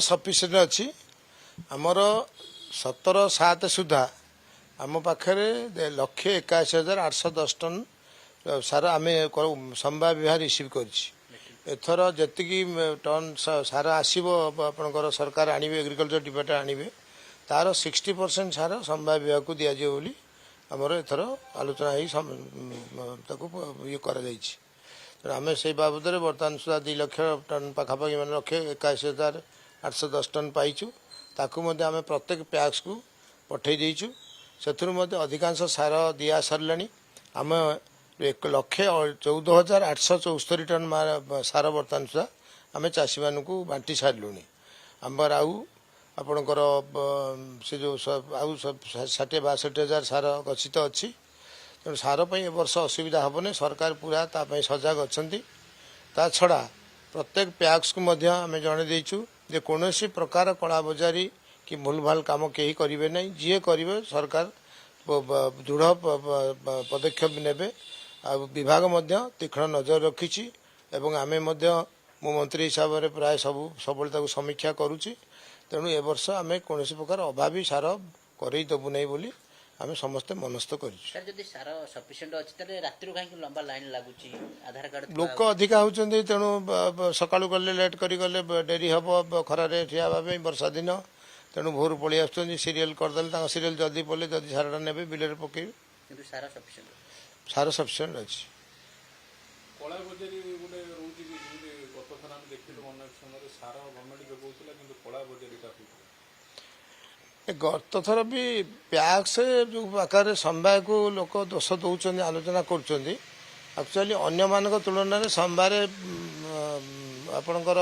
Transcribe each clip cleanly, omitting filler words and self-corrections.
sufficient अच्छी आमर 17/7 सुधा आम पाखे 1,81,810 टन सार आम संभाव्य विभाग रिसीव करथर जी टन सार आसो आपंकर सरकार आणवे एग्रिकल्चर डिपार्टमेंट आणवे तार 60% सार संभाव्य विभाग को दिज्व बोली आमर एथर आलोचना ये आम से बाबद बर्तमान सुधा 2 लाख टन पाखापाखि मैंने 1,81,810 टन पाइचु ताकू आम प्रत्येक पैक्स को पठे देचु से अधिकांश सार दिया सरला आम 1,14,874 टन सार बर्तमान सुधा आम चाषी मानू बांटी सारूँ आमर आपणकर से जो 60,62,000 सार गच्छित अच्छी तेणु सार ए वर्ष असुविधा हेनी सरकार पूरा ताप सजग अच्छा ता छड़ा प्रत्येक पैक्स को आम जन देचु जे कौन प्रकार कला बजारी कि भूल भाल काम कहीं करेंगे ना जी करेंगे सरकार दृढ़ पदक्षेप ने विभाग तीक्ष्ण नजर रखी आम मु मंत्री हिसाब से प्राय सब समीक्षा करुच्ची तेणु ए वर्ष आम कौन प्रकार अभावी सार करदेबू नहीं बोली आम समस्ते मनस्थ कर लोक अधिका होती तेणु सका गले लेट कर गले डेरी हम खरारे ठिया वर्षा दिन तेणु भोर पलि आस सीरियल करदे सीरियल जदि पड़े जदि सारा ने बिल पकड़ सार सफिसीयंट अच्छी गत थर भी पैक्स जो आकार संभाय को लोक दोष दौरान आलोचना करचुअली अन्य मान तुलन में संभार आपणकर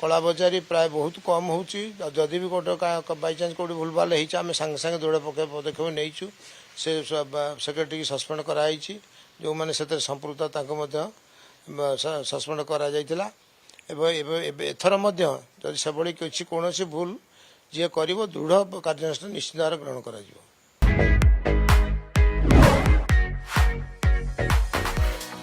कला बजारी प्राय बहुत कम होदी भी गोटे बाईचान्स कौट भूल भाल होमें सांगे सांगे दौड़ पदक्षेप नहीं से सेक्रेटरी सस्पेंड कराई जो मैंने से संपृक्त सस्पेंड करा एथर जदि से किसी कौन भूल जी कर दृढ़ कार्यानुष्ठान निश्चित भाव ग्रहण करा